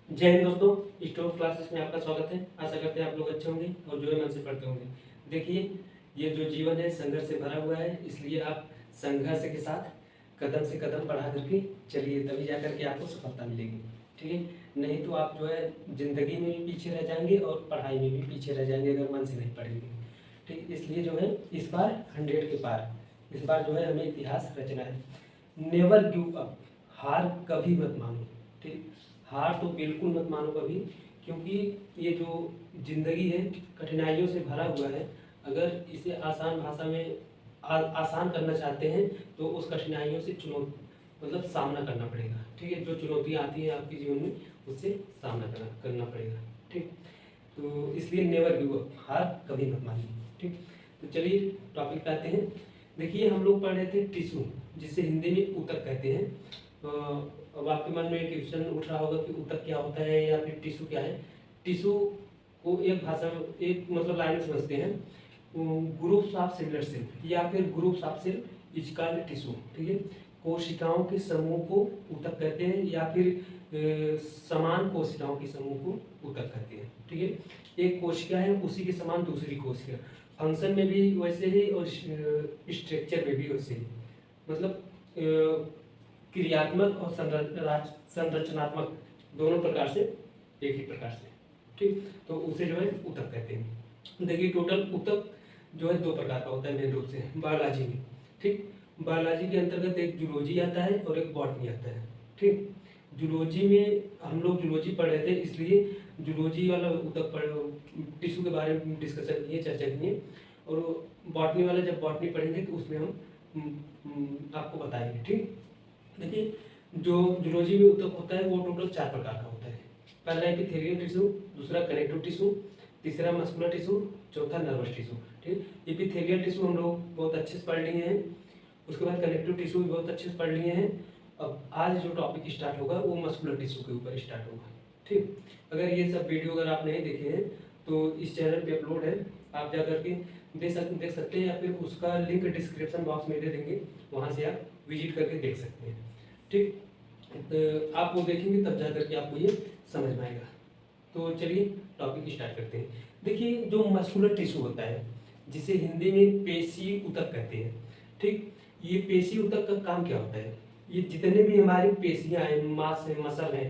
जय हिंद दोस्तों, store classes में आपका स्वागत है। आशा करते हैं आप लोग अच्छे होंगे और जो है मन से पढ़ते होंगे। देखिए, ये जो जीवन है संघर्ष से भरा हुआ है, इसलिए आप संघर्ष के साथ कदम से कदम बढ़ा करके चलिए, तभी जा करके आपको सफलता मिलेगी। ठीक है, नहीं तो आप जो है ज़िंदगी में भी पीछे रह जाएंगे और पढ़ाई में भी पीछे रह जाएंगे अगर मन से नहीं पढ़ेंगे। ठीक, इसलिए जो है इस बार 100 के पार, इस बार जो है हमें इतिहास रचना है। नेवर गिव अप, हार कभी मत मानो। ठीक, हार तो बिल्कुल मत मानो कभी, क्योंकि ये जो ज़िंदगी है कठिनाइयों से भरा हुआ है। अगर इसे आसान भाषा में आसान करना चाहते हैं तो उस कठिनाइयों से मतलब सामना करना पड़ेगा। ठीक है, जो चुनौतियाँ आती हैं आपके जीवन में उससे सामना करना पड़ेगा। ठीक, तो इसलिए नेवर गिव अप, हार कभी मत मानिए। ठीक, तो चलिए टॉपिक पे आते हैं। देखिए, हम लोग पढ़ रहे थे टिश्यू, जिसे हिंदी में ऊतक कहते हैं। अब आपके मन में एक क्वेश्चन उठ रहा होगा कि ऊतक क्या होता है या फिर टिश्यू क्या है। टिश्यू को एक भाषा में एक मतलब लाइन में समझते हैं, ग्रुप्स ऑफ सिमिलर सेल या फिर groups of cell is called tissue. ठीक है, कोशिकाओं के समूह को ऊतक कहते हैं या फिर समान कोशिकाओं के समूह को ऊतक कहते हैं। ठीक है, एक कोशिका है उसी के समान दूसरी कोशिका, फंक्शन में भी वैसे ही और स्ट्रक्चर में भी वैसे ही, मतलब क्रियात्मक और संरचनात्मक दोनों प्रकार से एक ही प्रकार से। ठीक, तो उसे जो है ऊतक कहते हैं। देखिए, टोटल ऊतक जो है 2 प्रकार का होता है मेन रूप से बायोलॉजी में। ठीक, बायोलॉजी के अंतर्गत एक जूलॉजी आता है और एक बॉटनी आता है। ठीक, जूलॉजी में हम लोग जूलॉजी पढ़ रहे थे, इसलिए जूलॉजी वाला ऊतक टिश्यू के बारे में डिस्कशन किए, चर्चा किए। और बॉटनी वाला जब बॉटनी पढ़ेंगे तो उसमें हम आपको बताएंगे। ठीक, देखिए, जो जूलॉजी में ऊतक होता है वो टोटल 4 प्रकार का होता है। पहला एपिथेलियल टिश्यू, दूसरा कनेक्टिव टिश्यू, तीसरा मस्कुलर टिश्यू, चौथा नर्वस टिश्यू। ठीक, एपिथेलियल टिश्यू हम लोग बहुत अच्छे से पढ़ लिए हैं, उसके बाद कनेक्टिव टिश्यू भी बहुत अच्छे से पढ़ लिए हैं। अब आज जो टॉपिक स्टार्ट होगा वो मस्कुलर टिश्यू के ऊपर स्टार्ट होगा। ठीक, अगर ये सब वीडियो अगर आप नहीं देखे हैं तो इस चैनल पे अपलोड है, आप जा करके देख सकते हैं या फिर उसका लिंक डिस्क्रिप्शन बॉक्स में दे देंगे, वहाँ से आप विजिट करके देख सकते हैं। ठीक, तो आप वो देखेंगे तब जा करके आपको ये समझ में आएगा। तो चलिए टॉपिक स्टार्ट करते हैं। देखिए, जो मस्कुलर टिश्यू होता है जिसे हिंदी में पेशी ऊतक कहते हैं। ठीक, ये पेशी ऊतक का काम क्या होता है, ये जितने भी हमारी पेशियां हैं, मांस है, मसल है,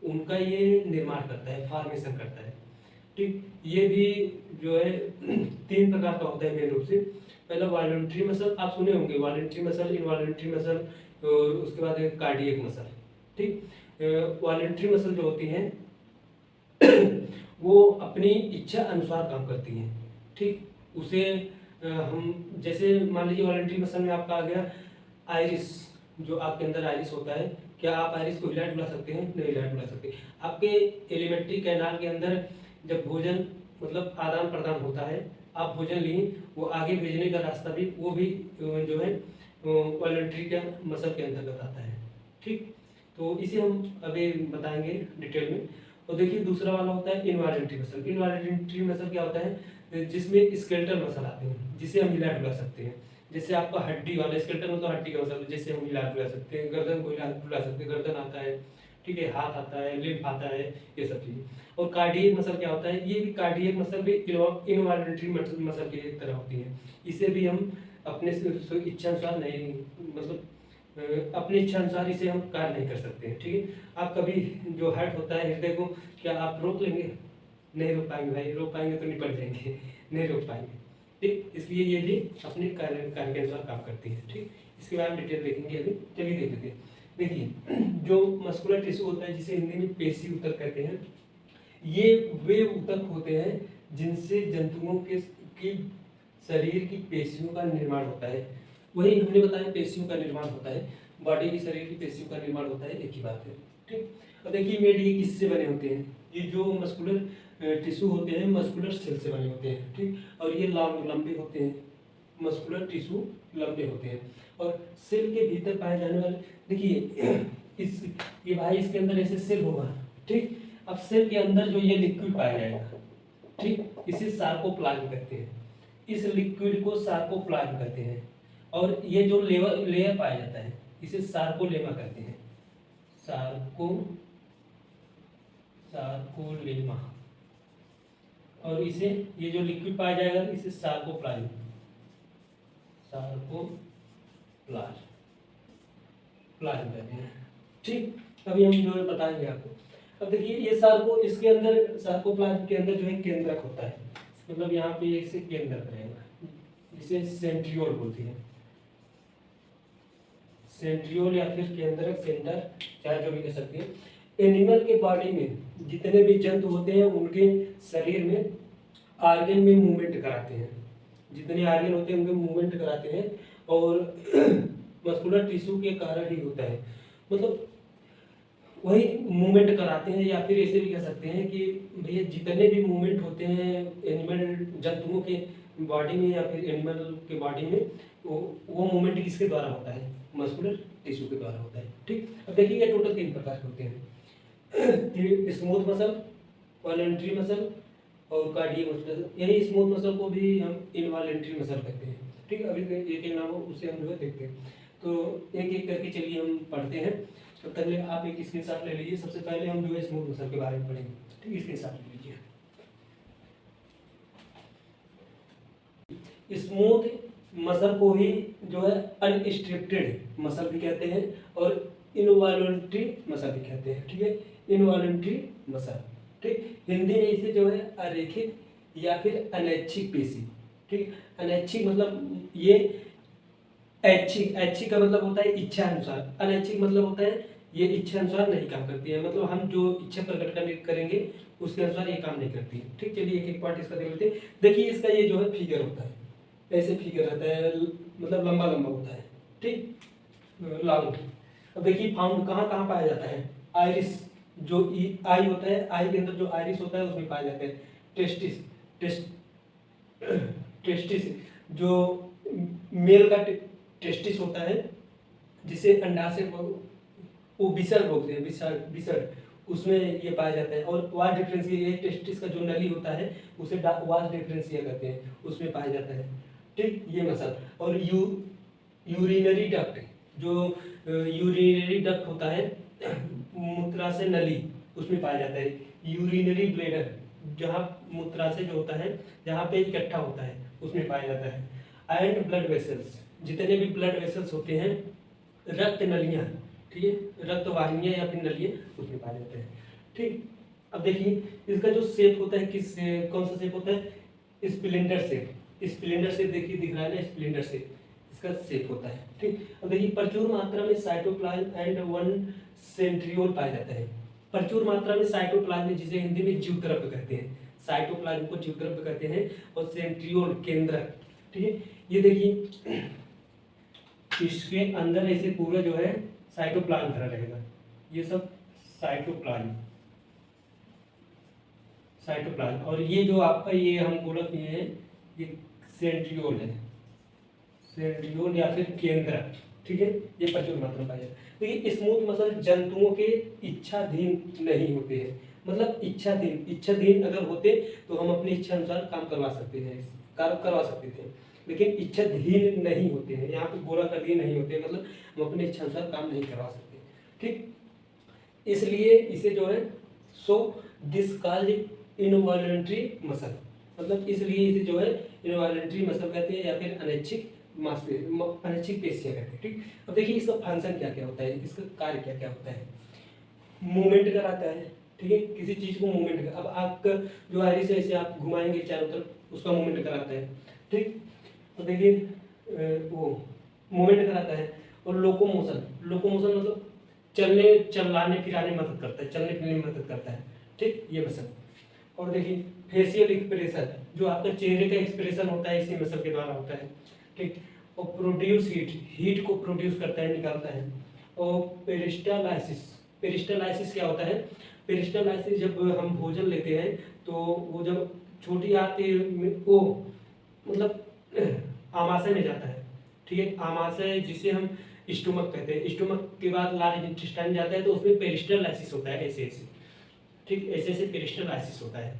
उनका ये निर्माण करता है, फॉर्मेशन करता है। ठीक, ये भी जो है 3 प्रकार का होता है मेन रूप से। पहला वॉलंटरी मसल, आप सुने होंगे वॉलंटरी मसल, इनवॉलंटरी मसल, और उसके बाद कार्डियक मसल। ठीक, वॉलंटरी मसल जो होती हैं वो अपनी इच्छा अनुसार काम करती हैं। ठीक, उसे हम जैसे मान लीजिए वॉलंटरी मसल में आपका आ गया आइरिस, जो आपके अंदर आइरिस होता है, क्या आप आइरिस को हिला डुला सकते हैं? नहीं हिला डुला सकते। आपके एलिमेंट्री कैनाल के अंदर जब भोजन मतलब आदान प्रदान होता है, आप भोजन लिए, वो आगे भेजने का रास्ता भी वो भी जो है वॉलंटरी का मसल के अंतर्गत आता है। ठीक, तो इसे हम अभी बताएंगे डिटेल में। और देखिए, दूसरा वाला होता है इनवॉलंटरी मसल। इनवॉलंटरी मसल क्या होता है, जिसमें स्केलेटल मसल आते हैं जिसे हम हिला डुला सकते हैं। जैसे आपका हड्डी वाला स्केलेटल मतलब हड्डी का मसल, जैसे हम हिला डुला सकते हैं, गर्दन को हिला डुला सकते हैं, गर्दन आता है। ठीक है, हाथ आता है, लिम्फ आता है, ये सब चीज़ें। और कार्डियक मसल क्या होता है, ये भी कार्डियक मसल भी इनवॉलंटरी मसल की एक तरह होती है। इसे भी हम अपने इच्छा अनुसार नहीं, मतलब अपनी इच्छा अनुसार इसे हम कार्य नहीं कर सकते हैं। ठीक है, आप कभी जो हार्ट होता है हृदय को, क्या आप रोक लेंगे? नहीं रोक पाएंगे भाई, रोक पाएंगे तो निपट जाएंगे, नहीं रोक पाएंगे। ठीक, इसलिए ये भी अपने कार्य के अनुसार काम करती है। ठीक, इसके बारे में डिटेल देखेंगे अभी, चलिए देख लेते हैं। देखिए, जो मस्कुलर टिश्यू होता है जिसे हिंदी में पेशी ऊतक कहते हैं, ये वे ऊतक होते हैं जिनसे जंतुओं के शरीर की पेशियों का निर्माण होता है। वही हमने बताया पेशियों का निर्माण होता है, बॉडी की शरीर की पेशियों का निर्माण होता है, एक ही बात है। ठीक, और देखिए मेड ये किससे बने होते हैं, ये जो मस्कुलर टिश्यू होते हैं मस्कुलर सेल से बने होते हैं। ठीक, और ये लंबे होते हैं, मस्कुलर टिश्यू लंबे होते हैं। और सेल के भीतर पाए जाने वाले, देखिए इस ये भाई इसके अंदर ऐसे सेल होगा। ठीक, अब सेल के अंदर जो ये लिक्विड पाया जाएगा, ठीक, इसे सार्कोप्लाज्म कहते हैं। इस लिक्विड को सार्कोप्लाज्म कहते हैं। और ये जो लेयर पाया जाता है इसे सार्कोलेमा कहते हैं। सार्कोलेमा सर्कोलेमा, और इसे ये जो लिक्विड पाया जाएगा इसे सार्कोप्लाज्म, प्लाज्म कहते हैं। ठीक, अभी हम जो है बताएंगे आपको। अब देखिए ये इसके अंदर सार्कोप्लाज्म के अंदर जो है केंद्रक होता है, मतलब यहाँ पे एक से केंद्रक रहेगा, जिसे सेंट्रियोल बोलती है। सेंट्रियोल या फिर केंद्रक, सेंटर, चाहे जो भी कह सकते हैं। एनिमल के बॉडी में जितने भी जंतु होते हैं उनके शरीर में आर्गन में मूवमेंट कराते हैं, जितने आर्गन होते हैं उनके मूवमेंट कराते हैं, और मस्कुलर टिश्यू के कारण ही होता है, मतलब वही मूवमेंट कराते हैं। या फिर ऐसे भी कह सकते हैं कि भैया जितने भी मूवमेंट होते हैं एनिमल जंतुओं के बॉडी में या फिर एनिमल के बॉडी में, वो मूवमेंट किसके द्वारा होता है? मस्कुलर टिश्यू के द्वारा होता है। ठीक, अब देखिए टोटल 3 प्रकार के होते हैं, स्मूथ मसल, वॉलंटरी मसल और कार्डियक मसल। यही स्मूथ मसल को भी हम इनवॉलंटरी मसल कहते हैं। ठीक, अभी एक एक नाम हो उससे हम जो है देखते हैं, तो एक एक करके चलिए हम पढ़ते हैं। तो पहले आप एक स्क्रीनशॉट ले लीजिए। सबसे पहले हम जो है स्मूथ मसल के बारे में पढ़ेंगे। ठीक, स्क्रीनशॉट ले लीजिए। स्मूथ मसल को ही जो है अनस्ट्रिक्टेड मसल भी कहते हैं और इनवॉलंटरी मसल भी कहते हैं। ठीक है, इनवॉलंटरी मसल। ठीक, हिंदी में इसे जो है अरेखित या फिर अनैच्छिक पेशी। ठीक, अनैच्छिक मतलब ये ऐच्छिक, ऐच्छिक का मतलब होता है इच्छा अनुसार, अनैच्छिक मतलब होता है ये इच्छा अनुसार नहीं काम करती है, मतलब हम जो इच्छा प्रकट करेंगे उसके अनुसार ये काम नहीं करती है। ठीक, चलिए एक एक पार्ट इसका देख लेते हैं। देखिए इसका ये जो है फिगर होता है, ऐसे फिगर रहता है, मतलब लंबा लंबा होता है। ठीक, लॉन्ग। अब देखिए फाउंड कहाँ कहाँ पाया जाता है? आइरिस, जो आई होता है, आई के अंदर जो आइरिस होता है उसमें पाया जाता है। टेस्टिस, जो मेल का टेस्टिस होता है, जिसे अंडाशय वो विसर्ग बोलते हैं, विसर्ग, उसमें ये पाया जाता है। और वास डिफरेंशिया, ये टेस्टिस का जो नली होता है उसे वास डिफरेंशिया कहते हैं, उसमें पाया जाता है। ठीक, ये मसल। और यूरिनरी डक्ट, जो यूरिनरी डक्ट होता है, मूत्राशय नली, उसमें पाया जाता है। यूरिनरी ब्लैडर, जहाँ मूत्राशय जो होता है जहाँ पे इकट्ठा होता है उसमें पाया जाता है। एंड ब्लड वेसल्स, जितने भी ब्लड वेसल्स होते हैं, रक्त नलियाँ, ठीक है, रक्त वाहिनियाँ या फिर नलियाँ, उसमें पाए जाते हैं। ठीक, अब देखिए इसका जो शेप होता है कौन सा शेप होता है? Splendor shape. स्प्लेंडर शेप देखिए दिख रहा है ना, स्प्लेंडर शेप इसका शेप होता है। ठीक, अब देखिए प्रचुर मात्रा में साइटोप्लाज्म एंड 1 सेंट्रियोल पाया जाता है। प्रचुर मात्रा में साइटोप्लाज्म, जिसे हिंदी में जीवद्रव्य कहते हैं, साइटोप्लाज्म को जीवद्रव्य कहते हैं, और सेंट्रियोल केंद्रक। ठीक है, ये देखिए इसके अंदर ऐसे पूरा जो है साइटोप्लाज्म भरा रहेगा, ये सब साइटोप्लाज्म, और ये जो आपका ये हम बोला कि ये सेंट्रियोल है, सेंट्रियोल या फिर केंद्रक। ठीक है, ये प्रचुर मात्रा में पाया जाता है। तो ये स्मूथ मसल जंतुओं के इच्छाधीन नहीं होते हैं, मतलब इच्छाधीन अगर होते तो हम अपनी इच्छा अनुसार काम करवा सकते थे, लेकिन इच्छाधीन नहीं होते हैं, यहाँ पे बोला कर दिए नहीं होते, मतलब हम अपने इच्छा अनुसार काम नहीं करवा सकते। ठीक, इसलिए इसे जो है दिस कॉल्ड इनवॉलंटरी मसल, मतलब इसलिए इसे जो है इनवॉलंटरी मसल कहते हैं या फिर अनैच्छिक पेशियां कहते हैं। ठीक, अब देखिए इसका फंक्शन क्या क्या होता है, इसका कार्य क्या क्या होता है? मूवमेंट कराता है। ठीक है, किसी चीज को मूवमेंट कर, अब आपका जो आइरिस है इसे आप घुमाएंगे चारों तरफ, उसका मूवमेंट कराता है। ठीक, तो देखिए वो मूवमेंट कराता है। और लोकोमोशन मतलब चलाने फिराने मदद करता है, चलने फिरने में मदद करता है। ठीक, ये मसल। और देखिए फेशियल एक्सप्रेशन, जो आपका चेहरे का एक्सप्रेशन होता है इसी मसल के द्वारा होता है। ठीक, और प्रोड्यूस हीट को प्रोड्यूस करता है, निकालता है। और पेरिस्टालाइसिस क्या होता है? पेरिस्टालाइसिस जब हम भोजन लेते हैं तो वो जब छोटी आंत वो मतलब आमाशय में जाता है। ठीक है, आमाशय जिसे हम स्टोमक कहते हैं, स्टोमक के बाद लार्ज इंटेस्टाइन जाता है, तो उसमें पेरिस्टालाइसिस होता है, ऐसे ऐसे। ठीक, ऐसे ऐसे पेरिस्टालाइसिस होता है,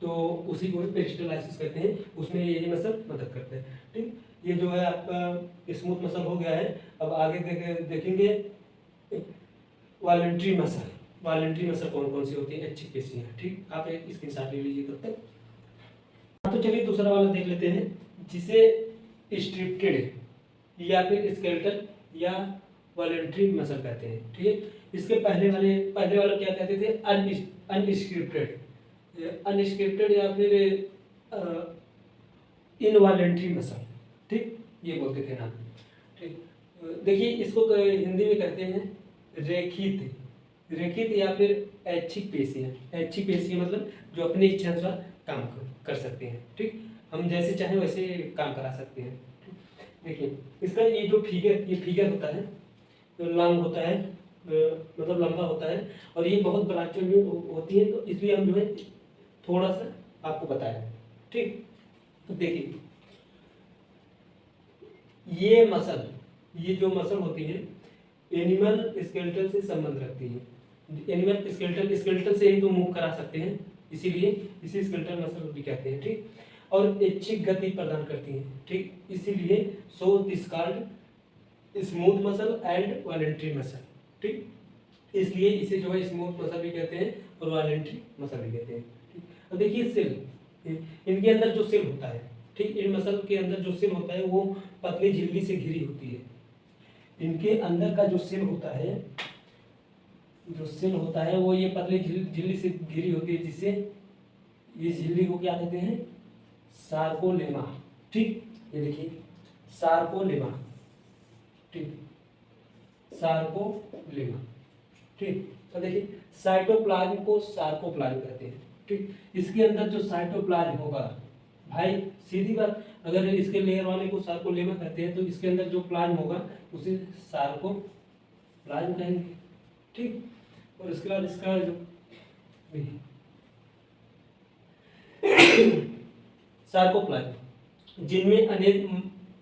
तो उसी को पेरिस्टालाइसिस कहते हैं, उसमें यही मसल मदद करते हैं। ठीक, ये जो है आपका स्मूथ मसल हो गया है। अब आगे देखेंगे वॉलंटरी मसल। वॉलंटरी मसल कौन कौन सी होती है, ऐच्छिक पेशियां। ठीक, आप एक स्क्रीनशॉट ले लीजिए तब तक। तो चलिए दूसरा वाला देख लेते हैं, जिसे स्ट्रिप्टेड या फिर स्केलेटल या वॉलंटरी मसल कहते हैं। ठीक है, इसके पहले वाला क्या कहते थे, अनस्क्रिप्टेड, अनस्क्रिप्टेड या फिर इनवॉलंटरी मसल। ठीक, ये बोलते थे नाम। ठीक, देखिए इसको हिंदी में कहते हैं रेखित, रेखित या फिर ऐच्छिक पेशियां। ऐच्छिक पेशियां मतलब जो अपनी इच्छा अनुसार काम कर सकते हैं। ठीक, हम जैसे चाहें वैसे काम करा सकते हैं। देखिए इसका ये जो फिगर, ये फिगर होता है, लॉन्ग होता है, मतलब लंबा होता है, और ये बहुत ब्रांचें में होती है, तो इसलिए हम जो है थोड़ा सा आपको बताएं। ठीक, तो देखिए ये मसल, ये जो मसल होती है एनिमल स्केलेटल से संबंध रखती है। एनिमल स्केलेटल, स्केलेटल से ही तो मूव करा सकते हैं, इसीलिए इसी स्केलेटल मसल भी कहते हैं। ठीक, और ऐच्छिक गति प्रदान करती हैं। ठीक, इसीलिए so this called smooth muscle and voluntary muscle. ठीक, इसलिए इसे जो है स्मूथ मसल भी कहते हैं और वॉलंटरी मसल भी कहते हैं। ठीक, अब देखिए सेल, इनके अंदर जो सेल होता है, ठीक, इन मसल के अंदर जो सेल होता है वो पतली झिल्ली से घिरी होती है। इनके अंदर का जो सेल होता है, जो सेल होता है वो ये पतली झिल्ली से घिरी होती है, जिससे ये झिल्ली को क्या कहते हैं, सार्कोलेमा। ठीक, ये देखिए सार्कोलेमा। ठीक, सार्कोलेमा। ठीक, तो देखिए साइटोप्लाज्म को सार्कोप्लाज्म कहते हैं। ठीक, इसके अंदर जो साइटोप्लाज्म होगा, भाई सीधी बात, अगर इसके लेयर वाले को सार्कोलेमा कहते हैं तो इसके अंदर जो प्लाज्म होगा उसे सार्कोप्लाज्म कहेंगे। ठीक, और इसके बाद इसका जो सार्कोप्लाज्म, जिनमें अनेक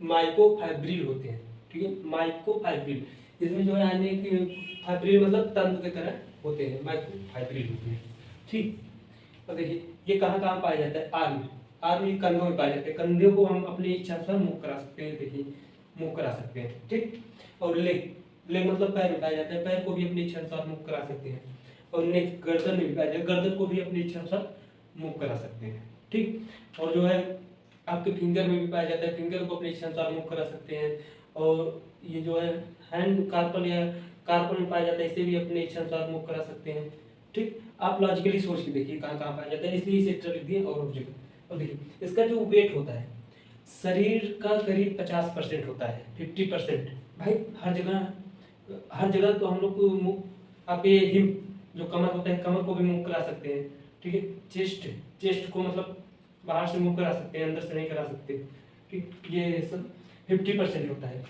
माइक्रोफाइब्रिल होते हैं। ठीक है, माइक्रोफाइब्रिल, इसमें जो है अनेक फाइब्रिल मतलब तंतु की तरह होते हैं, माइक्रोफाइब्रिल होते हैं। ठीक, तो देखिए ये कहाँ कहाँ पाया जाता है, आर्म, आर्म ये कंधों में पाए जाते हैं, कंधों को हम अपनी इच्छा से मूव करा सकते हैं। देखिए मूव करा सकते हैं। ठीक, और लेग, लेग मतलब पैर में पाया जाता है, पैर को भी अपनी इच्छा अनुसार मूव करा सकते हैं। और नेक, गर्दन में भी पाया जाता है, गर्दन को भी अपनी इच्छा अनुसार मूव करा सकते हैं। ठीक, और जो है आपके फिंगर में भी पाया जाता है, फिंगर को अपनी इच्छा अनुसार मूव करा सकते हैं। और ये जो है हैंड कार्पल या कार्पल में पाया जाता है, इसे भी अपने इच्छा अनुसार मूव करा सकते हैं। ठीक, आप लॉजिकली सोच के देखिए कहाँ कहाँ पाया जाता है, इसलिए इसे लिख दिए और ऑब्जेक्ट। और देखिए इसका जो वेट होता है शरीर का करीब 50% होता है, 50%। भाई हर जगह तो हम लोग को आपके हिप जो कमर होता है, कमर को भी मूव करा सकते हैं। ठीक है, चेस्ट, चेस्ट को मतलब बाहर से मूव करा सकते हैं, अंदर से नहीं करा सकते। ठीक, ये सब 50% होता है,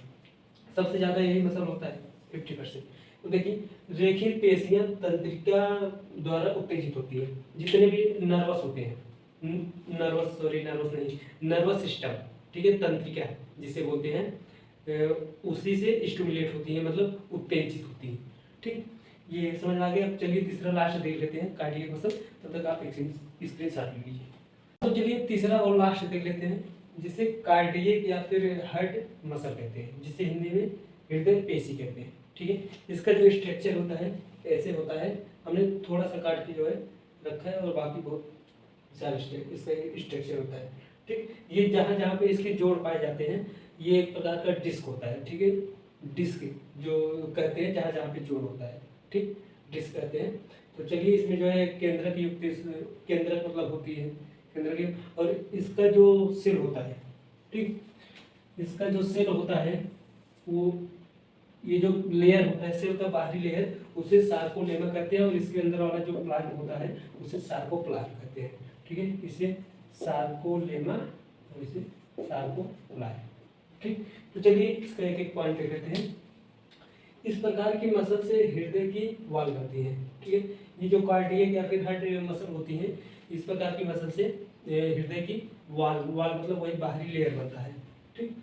सबसे ज़्यादा यही मसल होता है 50%। तो देखिए रेखित पेशियां तंत्रिका द्वारा उत्तेजित होती है, जितने भी नर्वस होते हैं, नर्वस नहीं, नर्वस सिस्टम। ठीक है, तंत्रिका जिसे बोलते हैं, उसी से स्टिमुलेट होती है, मतलब उत्तेजित होती है। ठीक, ये समझ आ गया। अब चलिए तीसरा लास्ट देख लेते हैं, कार्डियक मसल, तब तक आप एक स्क्रीनशॉट ले लीजिए। तो चलिए तीसरा और लास्ट देख लेते हैं, जिसे कार्डियक या फिर हार्ट मसल कहते हैं, जिसे हिंदी में हृदय पेशी कहते हैं। ठीक है, इसका जो स्ट्रक्चर होता है ऐसे होता है, हमने थोड़ा सा काट के जो है रखा है, और बाकी बहुत विशाल इसका स्ट्रक्चर होता है। ठीक, ये जहाँ जहाँ पे इसके जोड़ पाए जाते हैं, ये एक प्रकार का डिस्क होता है। ठीक है, डिस्क जो कहते हैं जहाँ जहाँ पे जोड़ होता है, ठीक, डिस्क कहते हैं। तो चलिए इसमें जो है केंद्रक युक्त, केंद्रक मतलब होती है केंद्रक युक्त, और इसका जो सेल होता है, ठीक, इसका जो सेल होता है वो, ये जो लेयर होता है सेल का बाहरी लेयर, उसे सार्कोलेमा कहते हैं, और इसके अंदर वाला जो प्लाज्म होता है उसे सार्कोप्लाज्म कहते हैं। ठीक है, इसे सार्कोलेमा और इसे सार्कोप्लाज्म। ठीक, तो चलिए इसका एक एक पॉइंट देख लेते हैं। इस प्रकार की मसल से हृदय की वॉल बनती है। ठीक है, ये जो कार्डियक या फिर हार्ट मसल होती है, इस प्रकार की मसल से हृदय की वॉल, वॉल मतलब वही बाहरी लेयर बनता है। ठीक,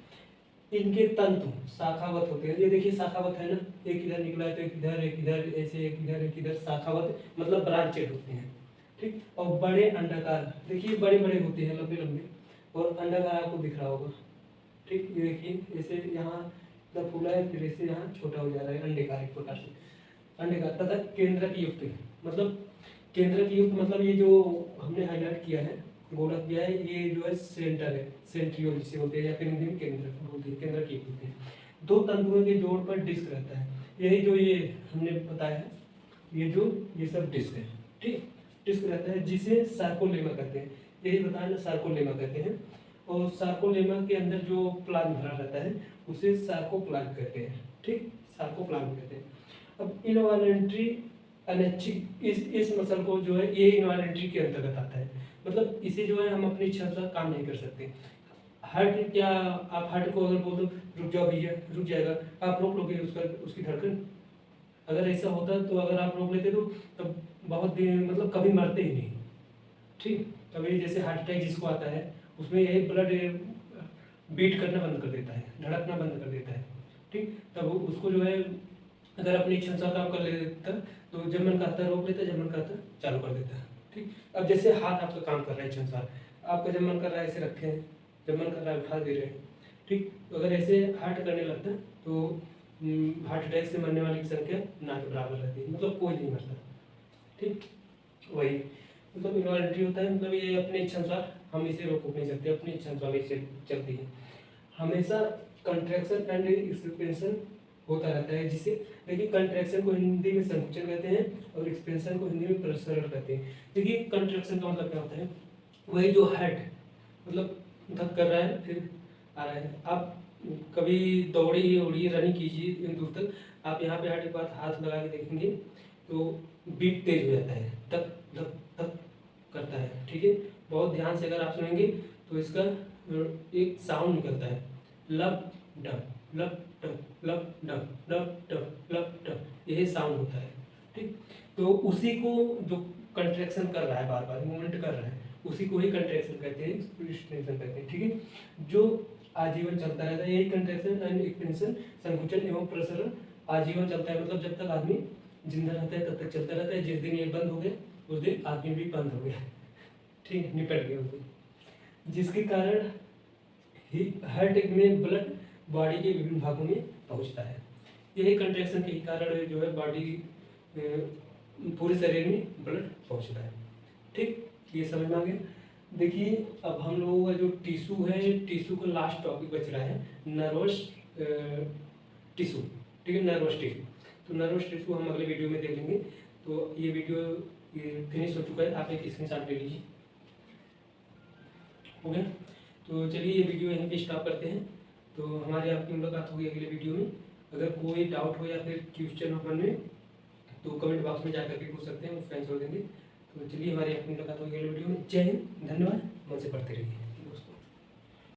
इनके तंतु शाखावत होते हैं। ये देखिए शाखावत है ना, एक इधर निकला है तो एक इधर ऐसे, एक इधर शाखावत मतलब ब्रांचेड होते हैं। ठीक, और बड़े अंडाकार, देखिए बड़े बड़े होते हैं, लंबे लंबे, और अंडाकार आपको दिख रहा होगा। ठीक, ये देखिए ऐसे यहाँ फूला है, फिर ऐसे यहाँ छोटा हो जा रहा है, अंडेकार एक प्रकार से। अन्य का तथा केंद्रक युक्त, मतलब केंद्रक युक्त मतलब ये जो हमने हाईलाइट किया है, गोला किया है, ये जो है सेंटर है, सेंट्रियोल जिसे बोलते हैं या फिर हिंदी में केंद्रक बोलते हैं, केंद्रक युक्त होते हैं। दो तंतुओं के जोड़ पर डिस्क रहता है, यही जो ये हमने बताया है, ये सब डिस्क है, ठीक, डिस्क रहता है जिसे सार्कोलेमा कहते हैं, यही बताया ना, सार्कोलेमा कहते हैं। और सार्कोलेमा के अंदर जो प्लाज्म भरा रहता है उसे सार्कोप्लाज्म कहते हैं, ठीक, सार्कोप्लाज्म कहते हैं। अब इनवॉलेंट्री अनैच्छिक इस मसल को जो है ये इनवॉलेंट्री के अंतर्गत आता है, मतलब इसे जो है हम अपनी इच्छा से काम नहीं कर सकते। हार्ट, क्या आप हार्ट को अगर बोल दो रुक जाओ भैया, रुक जाएगा, आप रोक लोगे उसकी धड़कन? अगर ऐसा होता तो अगर आप रोक लेते तो तब बहुत दिन, मतलब कभी मरते ही नहीं, ठीक। कभी जैसे हार्ट अटैक जिसको आता है उसमें यही ब्लड बीट करना बंद कर देता है, धड़कना बंद कर देता है, ठीक। तब उसको जो है अगर अपनी इच्छा अनुसार काम कर लेता तो जब मन करता रोक लेता, जब मन करता चालू कर देता, ठीक। अब जैसे हाथ आपका काम कर रहा है इच्छा अनुसार, आपका जब मन कर रहा है ऐसे रखे हैं, जब मन कर रहा है उठा दे रहे हैं, ठीक। तो अगर ऐसे हार्ट करने लगता है तो हार्ट अटैक से मरने वाली की संख्या ना के बराबर रहती है, मतलब कोई नहीं मरता, ठीक। वही मतलब इनवॉलेंट्री होता है, मतलब ये अपने इच्छा अनुसार हम इसे रोक नहीं सकते, अपनी इच्छा अनुसार इसे चलती है। हमेशा कंट्रैक्शन एंड एक्सपेंशन होता रहता है, जिसे देखिए कंट्रैक्शन को हिंदी में संकुचन कहते हैं और एक्सपेंशन को हिंदी में प्रसरण कहते हैं। देखिए कंट्रैक्शन का मतलब क्या होता है, वही जो हेड मतलब धक कर रहा है फिर आ रहा है। आप कभी दौड़ी उड़ी रनिंग कीजिए दूर तक, आप यहाँ पे हार्ट के पास हाथ लगा के देखेंगे तो बीट तेज हो जाता है, धक धक धक करता है, ठीक है। बहुत ध्यान से अगर आप सुनेंगे तो इसका एक साउंड निकलता है, लब डब लब डब लब डब लब डब लब डब, यही साउंड होता है, ठीक। तो उसी को जो कंट्रैक्शन कर रहा है, बार बार मूवमेंट कर रहा है, उसी को ही कंट्रैक्शन कहते हैं, एक्सपेंशन कहते हैं, ठीक है। जो आजीवन चलता रहता है, यही कंट्रैक्शन एंड एक्सपेंशन, संकुचन एवं प्रसरण आजीवन चलता है, मतलब जब तक आदमी जिंदा रहता है तब तक चलता रहता है। जिस दिन ये बंद हो गया उस दिन आदमी भी बंद हो गया, ठीक, निपट गया उस दिन। जिसके कारण हार्ट में ब्लड बॉडी के विभिन्न भागों में पहुंचता है, यही कंट्रैक्शन के ही कारण जो है बॉडी पूरे शरीर में ब्लड पहुंचता है, ठीक। ये समझ में आ गया। देखिए अब हम लोगों का जो टिश्यू है, टिश्यू का लास्ट टॉपिक बच रहा है नर्वस टिश्यू, ठीक है, नर्वस टिश्यू। तो नर्वस टिश्यू हम अगले वीडियो में देख लेंगे। तो ये वीडियो फिनिश हो चुका है, आप एक स्क्रीनशॉट ले लीजिए, हो गया। तो चलिए ये वीडियो यहीं पे स्टॉप करते हैं, तो हमारी आपकी मुलाकात होगी अगले वीडियो में। अगर कोई डाउट हो या फिर क्वेश्चन हो मन में तो कमेंट बॉक्स में जाकर के पूछ सकते हैं, वो आंसर देंगे। तो चलिए हमारी आपकी मुलाकात होगी अगले वीडियो में। जय हिंद, धन्यवाद, मन से